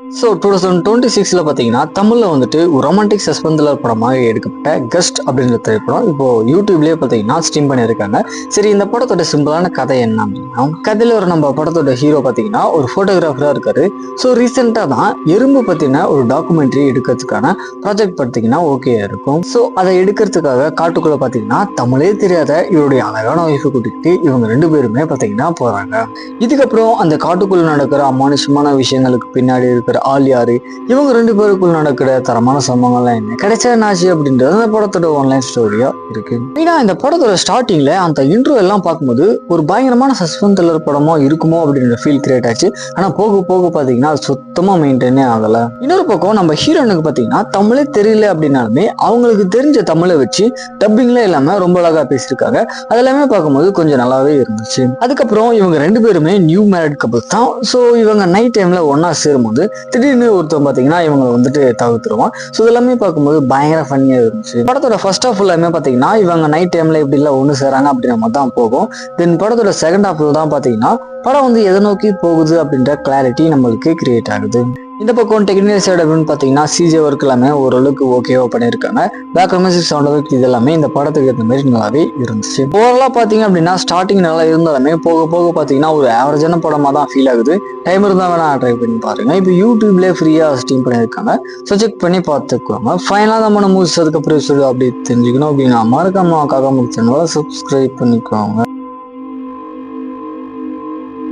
So 2026 பார்த்தீங்கன்னா தமிழில் வந்துட்டு ஒரு ரொமான்டிக் சஸ்பென்ஸ் த்ரில்லர் படமாக எடுக்கப்பட்ட கெஸ்ட் அப்படின்ற திரைப்படம் இப்போ யூடியூப்லேயே பார்த்தீங்கன்னா ஸ்ட்ரீம் பண்ணியிருக்காங்க. சரி, இந்த படத்தோட சிம்பிளான கதை என்ன அப்படின்னா, கதையில் ஒரு நம்ம படத்தோட ஹீரோ பார்த்தீங்கன்னா ஒரு ஃபோட்டோகிராஃபராக இருக்காரு. ஸோ ரீசெண்டாக தான் எறும்பு பற்றின ஒரு டாக்குமெண்ட்ரி எடுக்கிறதுக்கான ப்ராஜெக்ட் பார்த்தீங்கன்னா ஓகே இருக்கும். ஸோ அதை எடுக்கிறதுக்காக காட்டுக்குள்ளே பார்த்தீங்கன்னா தமிழே தெரியாத இவருடைய அழகான ஒய்ஃபை கூட்டிகிட்டு இவங்க 2 பேருமே பார்த்தீங்கன்னா போகிறாங்க. இதுக்கப்புறம் அந்த காட்டுக்குள்ள நடக்கிற அமானுஷமான விஷயங்களுக்கு பின்னாடி இருக்கிற ஆள் யாரு, இவங்க 2 பேருக்குள்ள நடக்கிற தரமான சம்பவங்கள்லாம் என்ன, கிடைச்சா என்னாச்சு அப்படின்றது அந்த படத்தோட ஒன்லைன் ஸ்டோரியா இருக்கு. மெயினா இந்த படத்தோட ஸ்டார்டிங்ல அந்த இன்ட்ரோ எல்லாம் பார்க்கும்போது ஒரு பயங்கரமான சஸ்பென்ஸ் த்ரில்லர் படமா இருக்குமோ அப்படின்ற ஃபீல் கிரியேட் ஆச்சு. ஆனா போக போக பாத்தீங்கன்னா அது சுத்தமா மெயின்டைனே ஆகல. இன்னொரு பக்கம் நம்ம ஹீரோனுக்கு பாத்தீங்கன்னா தமிழே தெரியல அப்படின்னாலுமே அவங்களுக்கு தெரிஞ்ச தமிழை வச்சு டப்பிங்ல எல்லாமே ரொம்ப அழகா பேசியிருக்காங்க. அதெல்லாமே பார்க்கும்போது கொஞ்சம் நல்லாவே இருந்துச்சு. அதுக்கப்புறம் இவங்க 2 பேருமே நியூ மேரிட் கப்புள் தான். ஸோ இவங்க நைட் டைம்ல ஒன்னா சேரும்போது திடீர்னு ஒருத்தர் பார்த்தீங்கன்னா இவங்க வந்துட்டு தவிர்த்துருவான். ஸோ இதெல்லாமே பார்க்கும்போது பயங்கர ஃபன்னியாக இருந்துச்சு. படத்தோட ஃபர்ஸ்ட் ஹாஃப் எல்லாமே பார்த்தீங்கன்னா இவங்க நைட் டைம்ல இப்படி இல்லை ஒன்று சேராங்க அப்படின்ற மாதிரி தான் போகும். தென் படத்தோட செகண்ட் ஹாஃப்ல தான் பார்த்தீங்கன்னா படம் வந்து எதை நோக்கி போகுது அப்படின்ற கிளாரிட்டி நம்மளுக்கு கிரியேட் ஆகுது. இந்த பக்கம் டெக்னிக்கல் சைடு அப்படின்னு பார்த்தீங்கன்னா சிஜே ஒர்க் எல்லாமே ஓரளவுக்கு ஓகேவா பண்ணியிருக்காங்க. பேக்ரவுண்ட் மியூசிக் சவுண்ட் ஒர்க் இது எல்லாமே இந்த படத்துக்கு ஏற்ற மாதிரி நல்லாவே இருந்துச்சு. ஓவராலாக பார்த்தீங்க அப்படின்னா ஸ்டார்டிங் நல்லா இருந்தாலுமே போக போக பார்த்தீங்கன்னா ஒரு ஆவரேஜான படமாக தான் ஃபீல் ஆகுது. டைம் இருந்தால் வேணா ட்ரை பண்ணி பாருங்க. இப்போ யூடியூப்லேயே ஃப்ரீயாக ஸ்ட்ரீம் பண்ணியிருக்காங்க. ஸோ செக் பண்ணி பார்த்துக்குவாங்க. ஃபைனலாக நம்ம மூவிஸ் அதுக்கப்புறம் சொல்லி அப்படி தெரிஞ்சுக்கணும் அப்படின்னா மறக்காம காக்கா சேனலை சப்ஸ்கிரைப் பண்ணிக்குவாங்க.